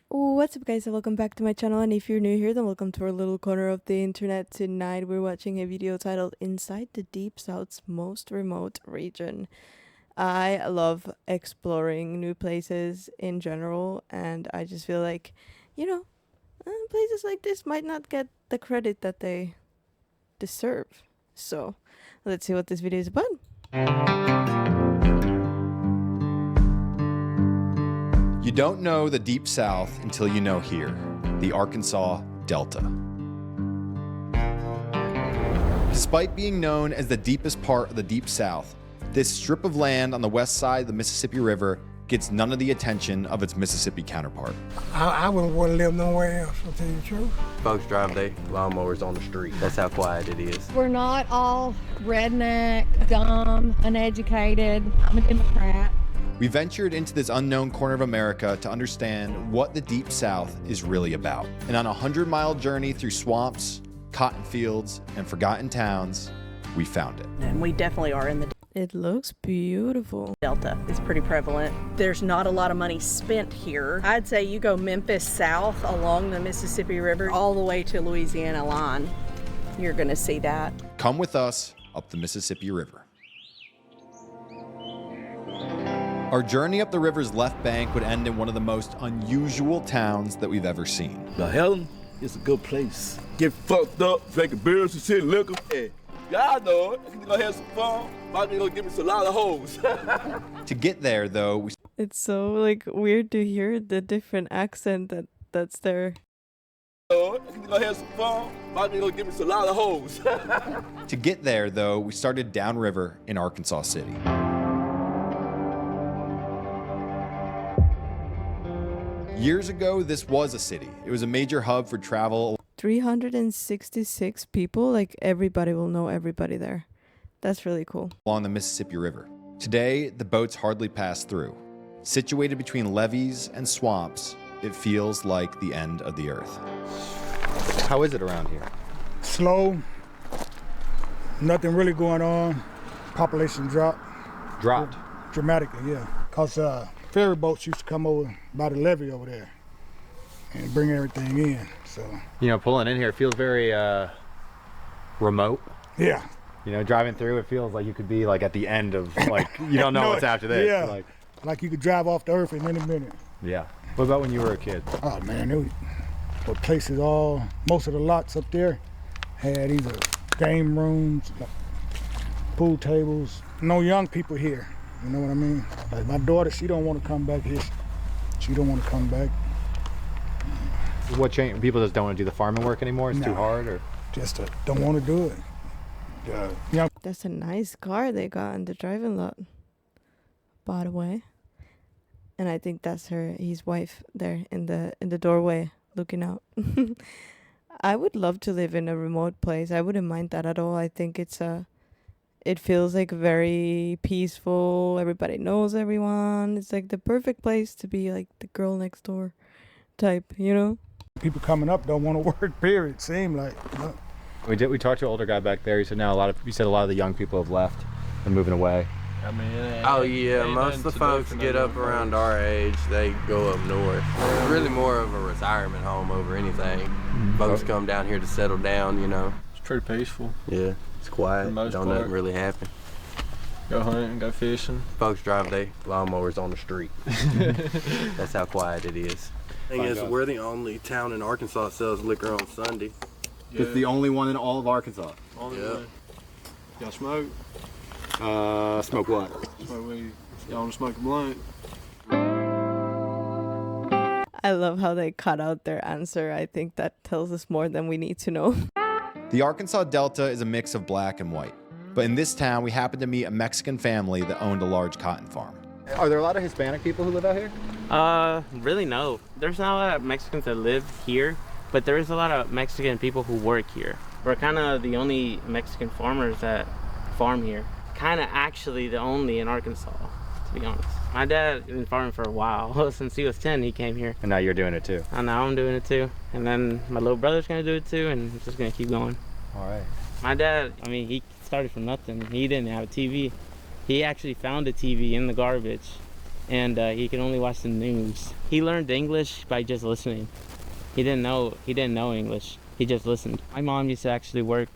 What's up guys, and welcome back to my channel, and if you're new here then welcome to our little corner of the internet. Tonight we're watching a video titled Inside the Deep South's Most Remote Region. I love exploring new places in general, and I just feel like, places like this might not get the credit that they deserve. So let's see what this video is about. You don't know the Deep South until you know here, the Arkansas Delta. Despite being known as the deepest part of the Deep South, this strip of land on the west side of the Mississippi River gets none of the attention of its Mississippi counterpart. I wouldn't want to live nowhere else, to tell you the truth. Folks drive their lawnmowers on the street. That's how quiet it is. We're not all redneck, dumb, uneducated. I'm a Democrat. We ventured into this unknown corner of America to understand what the Deep South is really about. And on a 100-mile journey through swamps, cotton fields, and forgotten towns, we found it. And we definitely are in the It looks beautiful. Delta. It's pretty prevalent. There's not a lot of money spent here. I'd say you go Memphis south along the Mississippi River all the way to Louisiana line. You're gonna see that. Come with us up the Mississippi River. Our journey up the river's left bank would end in one of the most unusual towns that we've ever seen. Now, Helena is a good place. Get fucked up, drinking beers and shit, liquor. Hey, y'all know it. I'm gonna have some fun. Probably gonna give me a lot of hoes. To get there, though, It's so weird to hear the different accent that's there. I'm gonna have some fun. Probably gonna give me a lot of hoes. To get there, though, we started downriver in Arkansas City. Years ago, this was a city. It was a major hub for travel. 366 people, everybody will know everybody there. That's really cool. Along the Mississippi River. Today, the boats hardly pass through. Situated between levees and swamps, it feels like the end of the earth. How is it around here? Slow, nothing really going on. Population dropped. Dropped? Dramatically, yeah. Because ferry boats used to come over by the levee over there and bring everything in, so. Pulling in here, it feels very remote. Yeah. Driving through, it feels like you could be at the end of, you don't know what's after this. Yeah, like you could drive off the earth in any minute. Yeah. What about when you were a kid? Oh man, there were places most of the lots up there had either game rooms, pool tables. No young people here, you know what I mean? Like my daughter, she don't want to come back here. She don't want to come back. What changed? People just don't want to do the farming work anymore? It's too hard, or? Just don't want to do it. That's a nice car they got in the driving lot, by the way. And I think that's his wife there in the doorway looking out. I would love to live in a remote place. I wouldn't mind that at all. I think it feels very peaceful. Everybody knows everyone. It's the perfect place to be the girl next door type, People coming up don't want to work, period, seem like. We talked to an older guy back there. He said a lot of the young people have left and moving away. I mean, oh yeah, most of the folks get up around our age, they go up north. It's really more of a retirement home over anything. Folks come down here to settle down, It's pretty peaceful. Yeah, it's quiet. Don't nothing really happen. Go hunting, go fishing. Folks drive their lawnmowers on the street. That's how quiet it is. Thing is, we're the only town in Arkansas that sells liquor on Sunday. Yeah. It's the only one in all of Arkansas. Yeah. Y'all smoke? Smoke what? Smoke weed. Y'all wanna smoke a blunt? I love how they cut out their answer. I think that tells us more than we need to know. The Arkansas Delta is a mix of black and white. But in this town, we happened to meet a Mexican family that owned a large cotton farm. Are there a lot of Hispanic people who live out here? Really no. There's not a lot of Mexicans that live here, but there is a lot of Mexican people who work here. We're kind of the only Mexican farmers that farm here. Kind of actually the only in Arkansas, to be honest. My dad has been farming for a while. Since he was 10, he came here. And now you're doing it too? And now I'm doing it too. And then my little brother's gonna do it too, and it's just gonna keep going. All right. My dad, he started from nothing. He didn't have a TV. He actually found a TV in the garbage and he can only watch the news. He learned English by just listening. He didn't know English. He just listened. My mom used to actually work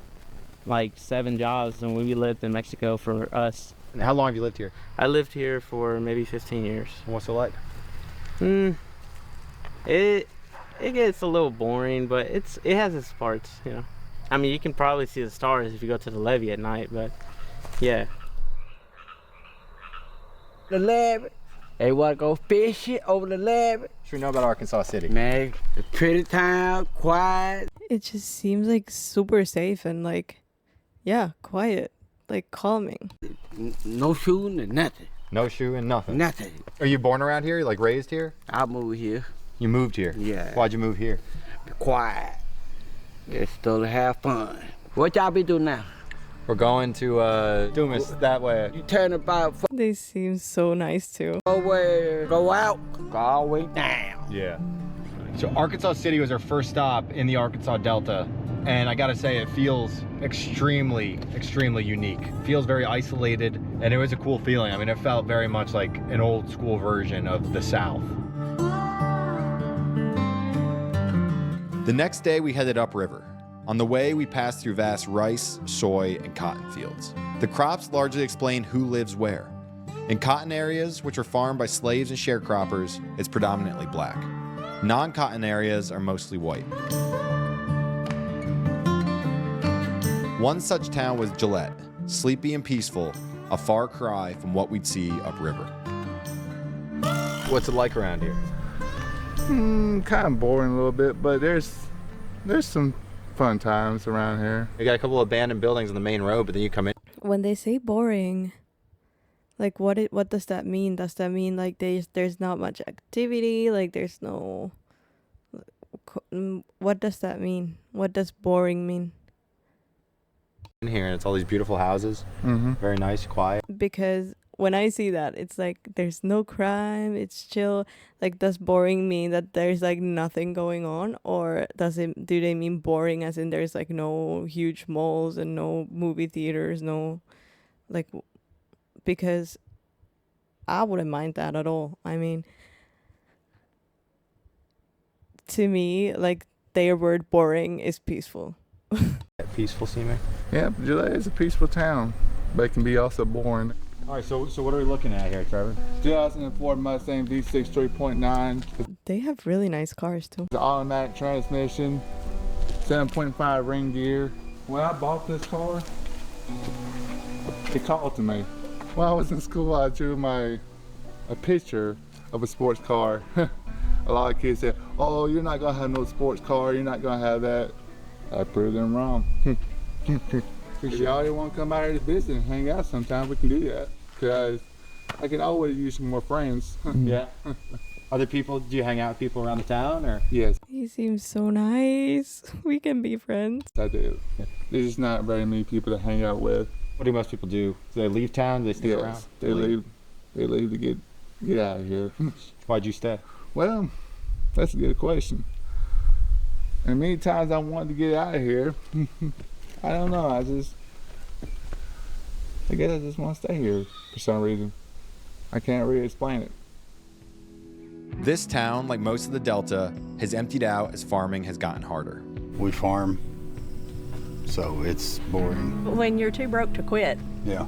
like 7 jobs when we lived in Mexico for us. And how long have you lived here? I lived here for maybe 15 years. And what's it like? It gets a little boring, but it has its parts, you know. I mean, you can probably see the stars if you go to the levee at night, but yeah. The levee. They want to go fishing over the levee. What do you know about Arkansas City? Man, it's a pretty town, quiet. It just seems like super safe and like, yeah, quiet, like calming. No shooting and nothing. No shooting, nothing? Nothing. Are you born around here? Like raised here? I moved here. You moved here? Yeah. Why'd you move here? Be quiet. It's still to have fun. What y'all be doing now? We're going to Dumas that way. You turn about They seem so nice too. go out, go all the way down. Yeah. So Arkansas City was our first stop in the Arkansas Delta. And I gotta say, it feels extremely, extremely unique. It feels very isolated, and it was a cool feeling. I mean, it felt very much like an old school version of the South. The next day, we headed upriver. On the way, we passed through vast rice, soy, and cotton fields. The crops largely explain who lives where. In cotton areas, which are farmed by slaves and sharecroppers, it's predominantly black. Non-cotton areas are mostly white. One such town was Gillette, sleepy and peaceful, a far cry from what we'd see upriver. What's it like around here? Kind of boring a little bit, but there's some fun times around here. You got a couple of abandoned buildings on the main road, but then you come in. When they say boring, like what does that mean? Does that mean like there's not much activity? Like there's no. What does that mean? What does boring mean? In here, and it's all these beautiful houses. Very nice, quiet. Because when I see that, it's like there's no crime, it's chill. Like, does boring mean that there's like nothing going on, or do they mean boring as in there's like no huge malls and no movie theaters, no like, because I wouldn't mind that at all. I mean, to me, like their word boring is peaceful. Peaceful seeming. Yeah, Gillette is a peaceful town, but it can be also boring. All right, so what are we looking at here, Trevor? 2004 Mustang V6 3.9. They have really nice cars too. The automatic transmission, 7.5 ring gear. When I bought this car, it called to me. When I was in school, I drew a picture of a sports car. A lot of kids said, "Oh, you're not gonna have no sports car. You're not gonna have that." I proved them wrong. If y'all want to come out here to visit and hang out sometime, we can do that. Because I can always use some more friends. Yeah. Other people, do you hang out with people around the town, or? Yes. He seems so nice. We can be friends. I do. Yeah. There's just not very many people to hang out with. What do most people do? Do they leave town? Do they stick around? They leave. They leave to get out of here. Why'd you stay? Well, that's a good question. And many times I wanted to get out of here. I don't know. I guess I just want to stay here for some reason. I can't really explain it. This town, like most of the Delta, has emptied out as farming has gotten harder. We farm, so it's boring. When you're too broke to quit, Yeah.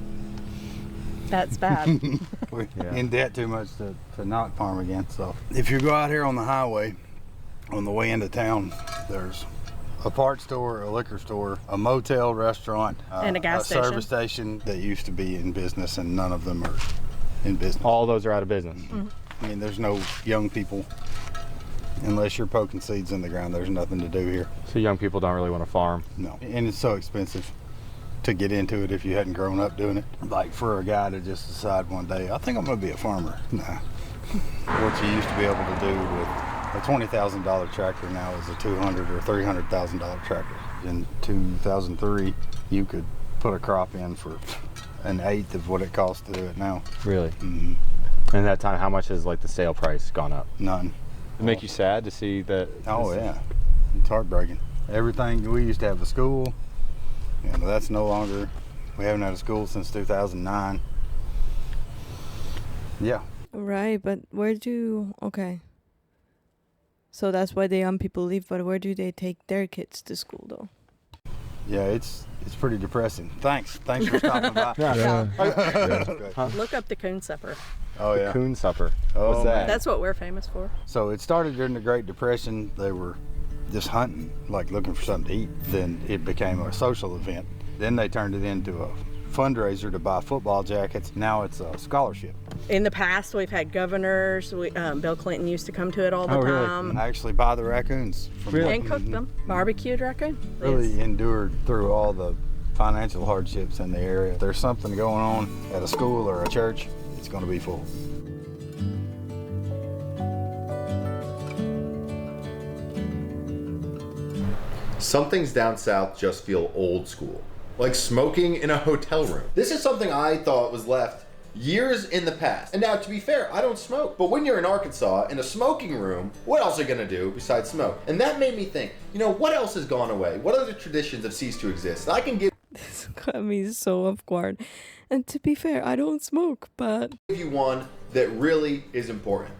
that's bad. We're in debt too much to not farm again. So if you go out here on the highway, on the way into town, there's a parts store, a liquor store, a motel, restaurant, and a gas station. service station that used to be in business, and none of them are in business. All those are out of business. Mm-hmm. I mean, there's no young people. Unless you're poking seeds in the ground, there's nothing to do here. So young people don't really want to farm? No, and it's so expensive to get into it if you hadn't grown up doing it. Like for a guy to just decide one day, I think I'm gonna be a farmer. Nah. What you used to be able to do with a $20,000 tractor now is a $200,000 or $300,000 tractor. In 2003, you could put a crop in for an eighth of what it costs to do it now. Really? Mm-hmm. In that time, how much has like the sale price gone up? None. It make you sad to see that? Oh yeah, it's heartbreaking. Everything, we used to have a school, and that's no longer, we haven't had a school since 2009. Yeah. Right, but okay. So that's why the young people leave, but where do they take their kids to school though? Yeah, it's pretty depressing. Thanks for stopping by. Look up the coon supper. Oh yeah. Coon supper. Oh, What's that? That's what we're famous for. So it started during the Great Depression. They were just hunting, like looking for something to eat. Then it became a social event. Then they turned it into a fundraiser to buy football jackets. Now it's a scholarship. In the past, we've had governors. Bill Clinton used to come to it all the time. And I actually buy the raccoons. And cook them. Barbecued raccoon. Really endured through all the financial hardships in the area. If there's something going on at a school or a church, it's going to be full. Some things down south just feel old school, like smoking in a hotel room. This is something I thought was left years in the past. And now, to be fair, I don't smoke. But when you're in Arkansas in a smoking room, what else are you gonna do besides smoke? And that made me think, what else has gone away? What other traditions have ceased to exist? I can give This got me so off guard. And to be fair, I don't smoke, but you one that really is important.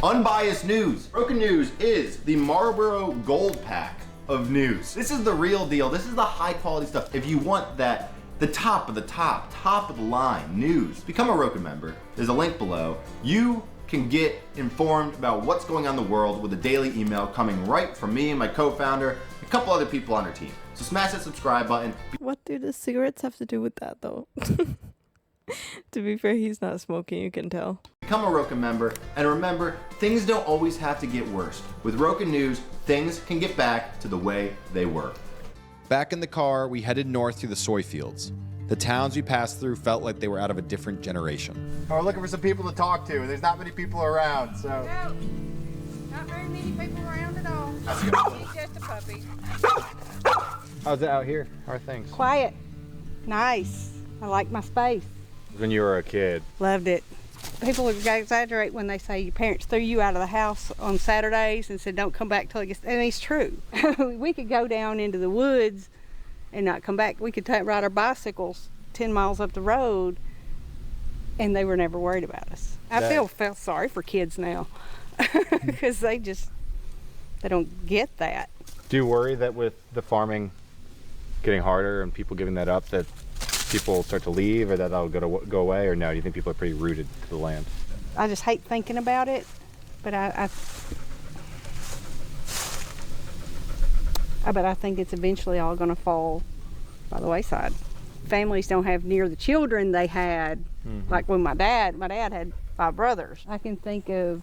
Unbiased news. Broken News is the Marlboro Gold Pack of news. This is the real deal. This is the high quality stuff. If you want that, the top of the top of the line news, become a Roku member. There's a link below. You can get informed about what's going on in the world with a daily email coming right from me and my co-founder, a couple other people on our team. So smash that subscribe button. what do the cigarettes have to do with that though? To be fair, he's not smoking, you can tell. Become a Roku member, and remember, things don't always have to get worse. With Roku News, things can get back to the way they were. Back in the car, we headed north through the soy fields. The towns we passed through felt like they were out of a different generation. We're looking for some people to talk to. There's not many people around, so. No, not very many people around at all. He's just a puppy. How's it out here? How are things? Quiet. Nice. I like my space. When you were a kid. Loved it. People exaggerate when they say your parents threw you out of the house on Saturdays and said don't come back till it gets, and it's true. We could go down into the woods and not come back. We could ride our bicycles 10 miles up the road and they were never worried about us. I feel sorry for kids now because they don't get that. Do you worry that with the farming getting harder and people giving that up, that people start to leave, or that that'll go away, or no? Do you think people are pretty rooted to the land? I just hate thinking about it, but I think it's eventually all going to fall by the wayside. Families don't have near the children they had. Like when my dad had 5 brothers. I can think of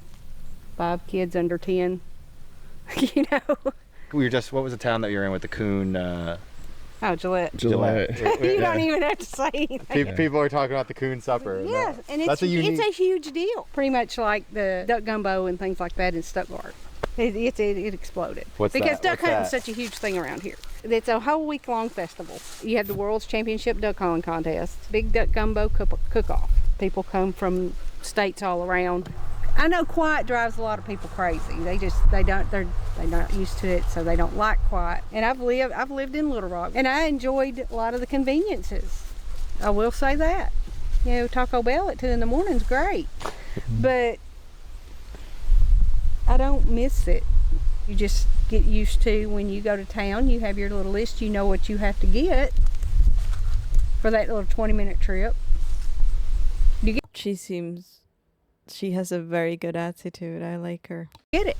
5 kids under 10. What was the town that you were in with the coon? Oh, Gillette. You don't even have to say anything. People are talking about the coon supper. Yes, and it's a huge deal. Pretty much like the duck gumbo and things like that in Stuttgart. It exploded. Because duck hunting is such a huge thing around here. It's a whole week-long festival. You have the World's Championship Duck Calling Contest, big duck gumbo cook-off. People come from states all around. I know quiet drives a lot of people crazy. They're not used to it, so they don't like quiet. And I've lived in Little Rock, and I enjoyed a lot of the conveniences. I will say that. Taco Bell at 2 in the morning is great, but I don't miss it. You just get used to when you go to town, you have your little list, you know what you have to get for that little 20-minute trip. She has a very good attitude. I like her. Get it.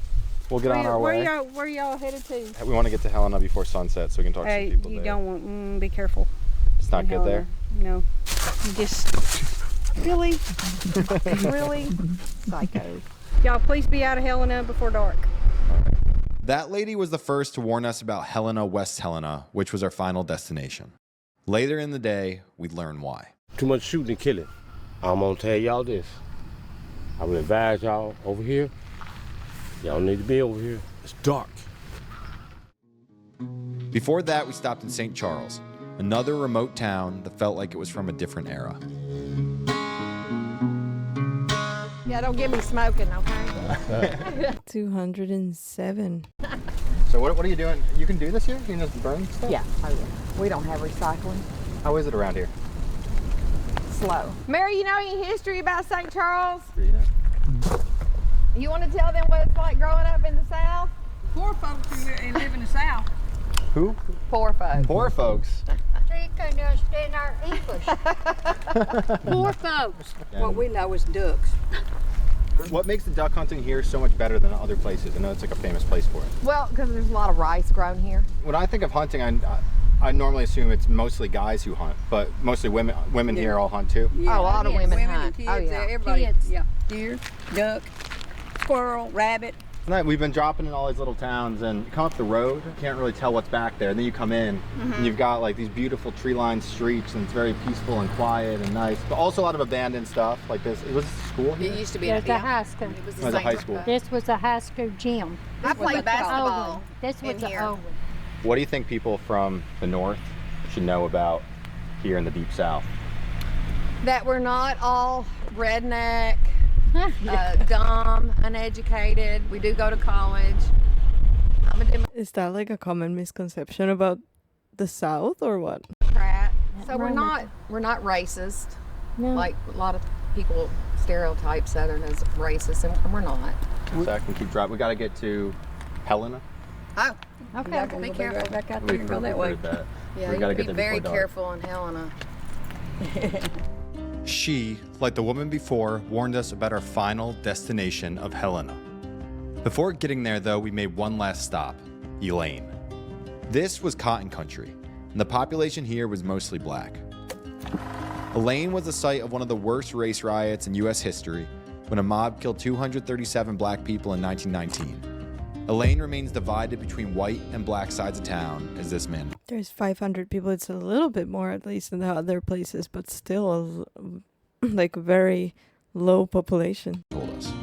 We'll get on our way. Where y'all headed to? We want to get to Helena before sunset so we can talk to some people there. You don't want, be careful. It's not good there? No. You just, really psycho. Y'all please be out of Helena before dark. That lady was the first to warn us about Helena, West Helena, which was our final destination. Later in the day, we'd learn why. Too much shooting and killing. I'm gonna tell y'all this. I would advise y'all over here. Y'all need to be over here. It's dark. Before that, we stopped in St. Charles, another remote town that felt like it was from a different era. Yeah, don't get me smoking, okay? 207. So what are you doing? You can do this here? You can just burn stuff? Yeah, we don't have recycling. How is it around here? slow. Mary, you know any history about St. Charles? You want to tell them what it's like growing up in the South? Poor folks who live in the South. Who? Poor folks. Poor folks. They couldn't understand our English. Poor folks. What we know is ducks. What makes the duck hunting here so much better than other places? I know it's like a famous place for it. Well, because there's a lot of rice grown here. When I think of hunting, I normally assume it's mostly guys who hunt, but mostly women here all hunt too. Yeah. Oh, a lot of women hunt. And kids, Oh, yeah. Everybody, Kids. yeah. Deer, duck, squirrel, rabbit. Tonight we've been dropping in all these little towns, and you come up the road, you can't really tell what's back there. And then you come in, and you've got like these beautiful tree-lined streets, and it's very peaceful and quiet and nice. But also a lot of abandoned stuff like this. It was a school here? It used to be a high school. It was It was a high school. This was a high school gym. I played basketball. This was in the here. old one. What do you think people from the north should know about here in the deep south? That we're not all redneck, dumb, uneducated. We do go to college. Is that like a common misconception about the South or what? Democrat. So we're not racist. No. Like a lot of people stereotype Southern as racist, and we're not. So I can keep driving. We got to get to Helena. Oh, Okay, be careful. Back out there and go that way. yeah, We you gotta gotta get be there very before dark. careful in Helena. She, like the woman before, warned us about our final destination of Helena. Before getting there, though, we made one last stop, Elaine. This was cotton country, and the population here was mostly black. Elaine was the site of one of the worst race riots in U.S. history when a mob killed 237 black people in 1919. Elaine remains divided between white and black sides of town as this man. There's 500 people. It's a little bit more, at least, than the other places, but still, like, very low population. Told us.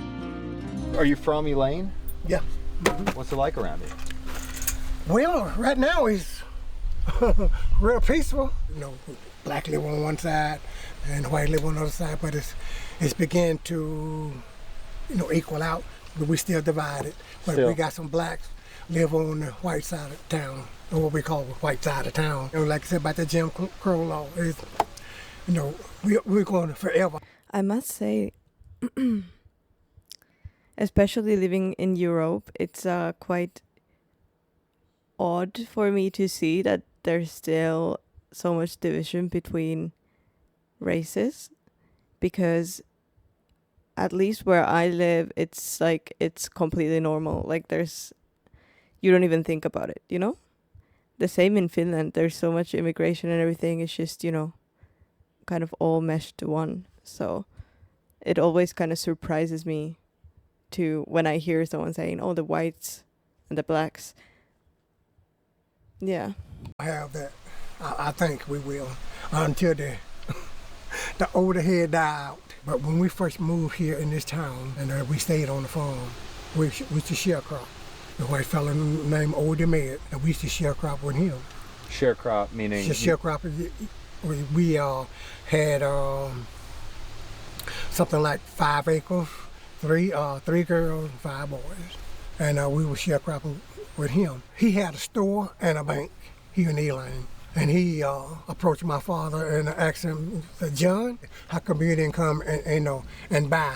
Are you from Elaine? Yeah. What's it like around here? Well, right now it's real peaceful. You know, black live on one side and white live on the other side, but it's beginning to, equal out. But we still divided. But Still. we got some blacks live on the white side of town, or what we call the white side of town. Like I said about the Jim Crow law, it's, we're going forever. I must say, especially living in Europe, it's quite odd for me to see that there's still so much division between races, because at least where I live, it's like, it's completely normal. Like, you don't even think about it, you know? The same in Finland. There's so much immigration and everything. It's just, kind of all meshed to one. So it always kind of surprises me when I hear someone saying, oh, the whites and the blacks. Yeah. I have that. I think we will until the older head die out. But when we first moved here in this town and we stayed on the farm, we used to sharecrop. The white fella named Old Med, and we used to sharecrop with him. Sharecrop meaning? Sharecrop, we had something like 5 acres, three girls and 5 boys. And we were sharecropping with him. He had a store and a bank here in Elaine. And he approached my father and asked him, said, John, how come you didn't come and buy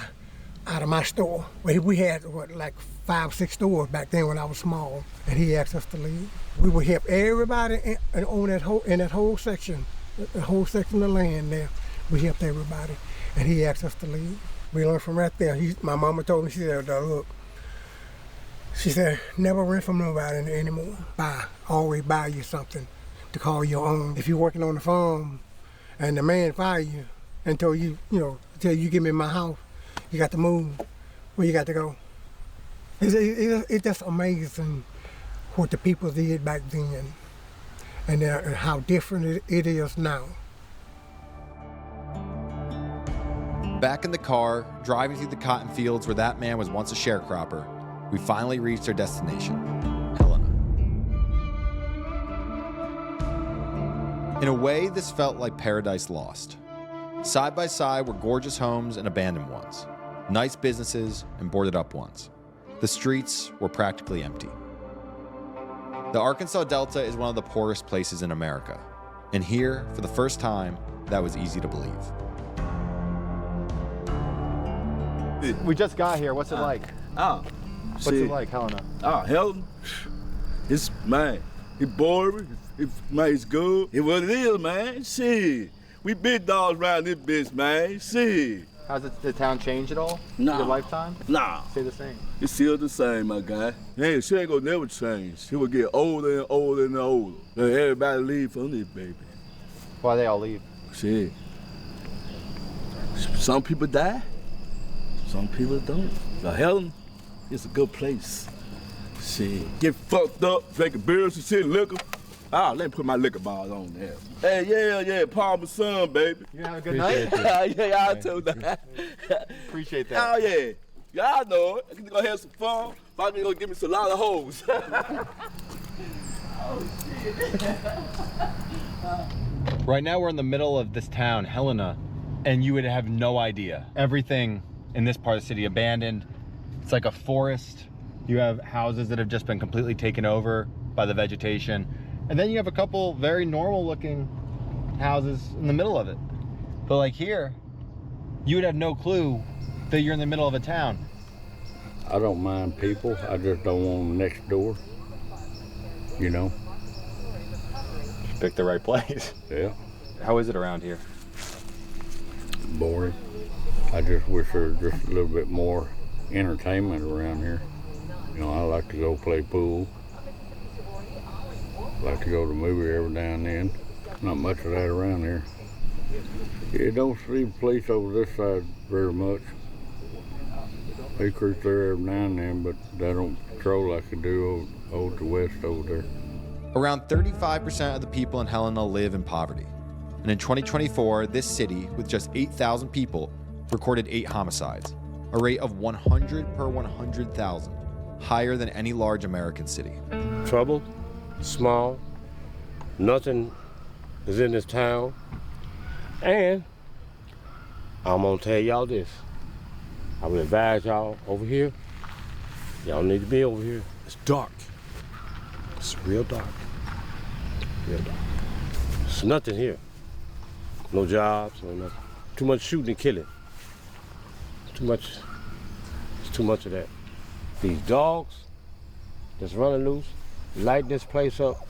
out of my store? Well, we had like 5 or 6 stores back then when I was small, and he asked us to leave. We would help everybody in that whole section, the whole section of land there. We helped everybody, and he asked us to leave. We learned from right there. My mama told me, she said, look, she said, never rent from nobody anymore. Always buy you something to call your own. If you're working on the farm and the man fire you until you give me my house, you got to move. Where you got to go? It's just amazing what the people did back then and how different it is now. Back in the car, driving through the cotton fields where that man was once a sharecropper, we finally reached our destination, Helena. In a way, this felt like paradise lost. Side by side were gorgeous homes and abandoned ones, nice businesses and boarded up ones. The streets were practically empty. The Arkansas Delta is one of the poorest places in America, and here, for the first time, that was easy to believe. We just got here. What's it like? What's it like, Helena? Helena? It's, man, it's boring. It's good. It's what it is, man. Shit. We big dogs around this bitch, man. Shit. Has the town changed at all? Nah. Your lifetime? Nah. Stay the same. It's still the same, my guy. Hey, she ain't gonna never change. She will get older and older and older. And everybody leave from this baby. Why they all leave? Shit. Some people die. Some people don't. But Helena, it's a good place. Shit. Get fucked up, drinking beers and shit, liquor. Let me put my liquor bars on there. Hey, yeah, Palmer's son, baby. You have a good night? Yeah, I told that. Appreciate that. Oh, yeah. Yeah, I know it. I'm gonna have some fun. Probably gonna give me some lot of hoes. Right now we're in the middle of this town, Helena, and you would have no idea. Everything in this part of the city abandoned. It's like a forest. You have houses that have just been completely taken over by the vegetation. And then you have a couple very normal looking houses in the middle of it. But like here, you would have no clue that you're in the middle of a town. I don't mind people, I just don't want them next door, you know? Just pick the right place. Yeah. How is it around here? Boring. I just wish there was just a little bit more entertainment around here. You know, I like to go play pool. I like to go to the movie every now and then. Not much of that around here. You don't see police over this side very much. They cruise there every now and then, but they don't patrol like they do over the west over there. Around 35% of the people in Helena live in poverty. And in 2024, this city, with just 8,000 people, recorded 8 homicides, a rate of 100 per 100,000, higher than any large American city. Trouble, small, nothing is in this town. And I'm gonna tell y'all this. I would advise y'all over here, y'all need to be over here. It's dark. It's real dark. Real dark. There's nothing here. No jobs, no nothing. Too much shooting and killing. Too much. It's too much of that. These dogs that's running loose, lighting this place up,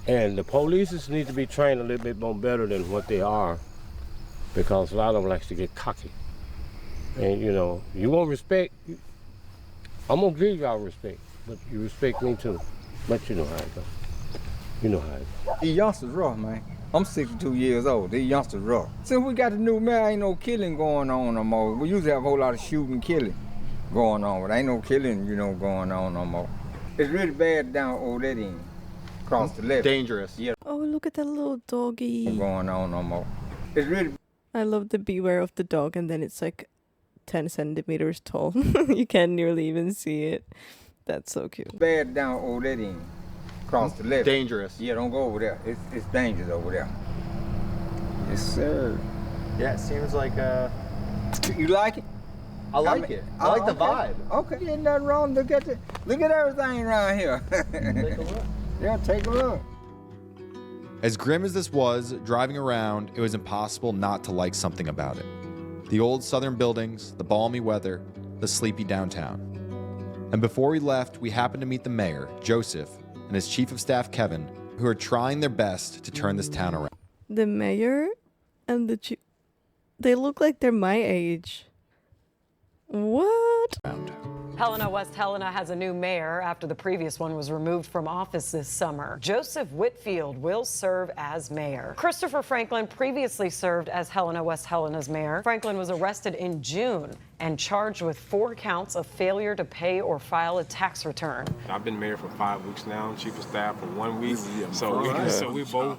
and the police need to be trained a little bit more better than what they are, because a lot of them likes to get cocky. And you know, you want respect, I'm gonna give y'all respect, but you respect me too. But you know how it goes. You know how it goes. These youngsters rough, man. I'm 62 years old. These youngsters rough. Since we got the new mayor, ain't no killing going on no more. We used to have a whole lot of shooting, killing going on, but ain't no killing, you know, going on no more. It's really bad down over that end, across the left. Dangerous. Yeah. Oh, look at that little doggy. Going on no more. It's really. I love the beware of the dog, and then it's like 10 centimeters tall. You can't nearly even see it. That's so cute. Bad down over that end, across the left. Dangerous. Yeah, don't go over there. It's dangerous over there. Yes, sir. Yeah, it seems like You like it? I like it. I like the vibe. Okay, ain't nothing wrong. Look at everything around here. Take a look. Yeah, take a look. As grim as this was, driving around, it was impossible not to like something about it. The old southern buildings, the balmy weather, the sleepy downtown. And before we left, we happened to meet the mayor, Joseph, and his chief of staff, Kevin, who are trying their best to turn this town around. The mayor and the chief, they look like they're my age. What? Helena, West Helena has a new mayor after the previous one was removed from office this summer. Joseph Whitfield will serve as mayor. Christopher Franklin previously served as Helena, West Helena's mayor. Franklin was arrested in June and charged with 4 counts of failure to pay or file a tax return. I've been mayor for 5 weeks now, chief of staff for 1 week. So we both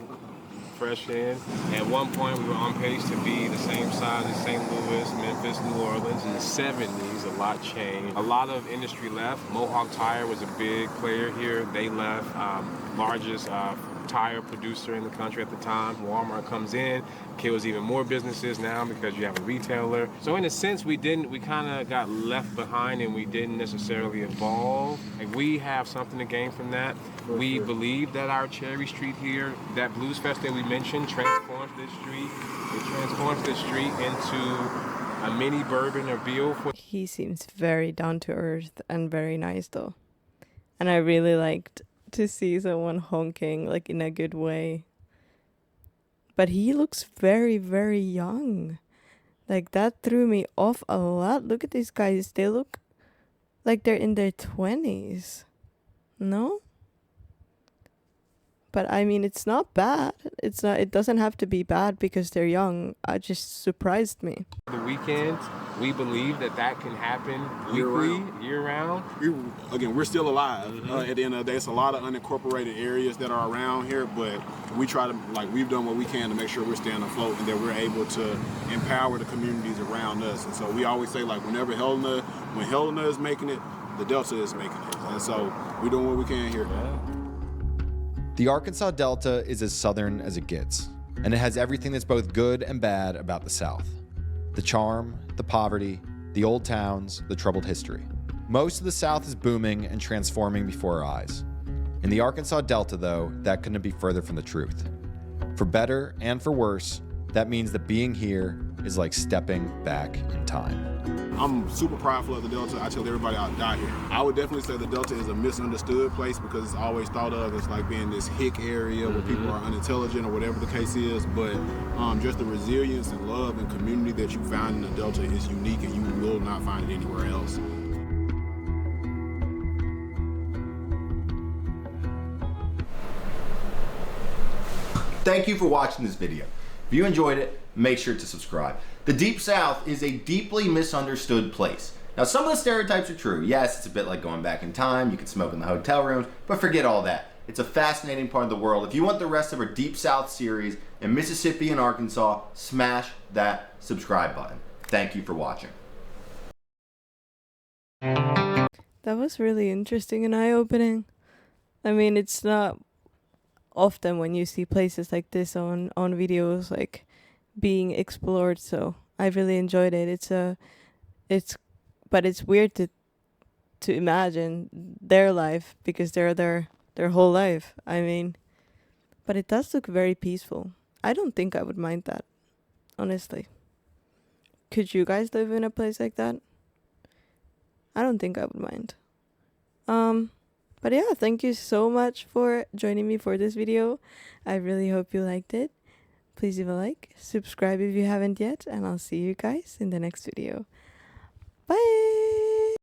fresh in. At one point, we were on pace to be the same size as St. Louis, Memphis, New Orleans. In the 70s, a lot changed. A lot of industry left. Mohawk Tire was a big player here. They left. Largest tire producer in the country at the time. Walmart comes in, kills even more businesses now because you have a retailer. So in a sense, we kind of got left behind and we didn't necessarily evolve. Like, we have something to gain from that. We believe that our Cherry Street here, that Blues Fest that we mentioned, transforms this street. It transforms this street into a mini bourbon or bill for. He seems very down to earth and very nice though. And I really liked to see someone honking like in a good way. But he looks very, very young. Like that threw me off a lot. Look at these guys. They look like they're in their 20s. No? But I mean, it's not bad. It doesn't have to be bad because they're young. It just surprised me. The weekends, we believe that can happen weekly, year-round. We're still alive. At the end of the day, it's a lot of unincorporated areas that are around here, but we try to, we've done what we can to make sure we're staying afloat and that we're able to empower the communities around us. And so we always say, when Helena is making it, the Delta is making it. And so we're doing what we can here. The Arkansas Delta is as southern as it gets, and it has everything that's both good and bad about the South. The charm, the poverty, the old towns, the troubled history. Most of the South is booming and transforming before our eyes. In the Arkansas Delta, though, that couldn't be further from the truth. For better and for worse, that means that being here is like stepping back in time. I'm super prideful of the Delta. I tell everybody I'll die here. I would definitely say the Delta is a misunderstood place because it's always thought of as being this hick area where people are unintelligent or whatever the case is. But just the resilience and love and community that you find in the Delta is unique and you will not find it anywhere else. Thank you for watching this video. If you enjoyed it, make sure to subscribe. The Deep South is a deeply misunderstood place. Now, some of the stereotypes are true. Yes, it's a bit like going back in time. You can smoke in the hotel rooms, but forget all that. It's a fascinating part of the world. If you want the rest of our Deep South series in Mississippi and Arkansas, smash that subscribe button. Thank you for watching. That was really interesting and eye-opening. I mean, it's not often when you see places like this on videos being explored, so I really enjoyed it. But it's weird to imagine their life because they're their whole life. I mean, but it does look very peaceful. I don't think I would mind that, honestly. Could you guys live in a place like that? I don't think I would mind. But yeah, thank you so much for joining me for this video. I really hope you liked it. Please leave a like, subscribe if you haven't yet, and I'll see you guys in the next video. Bye!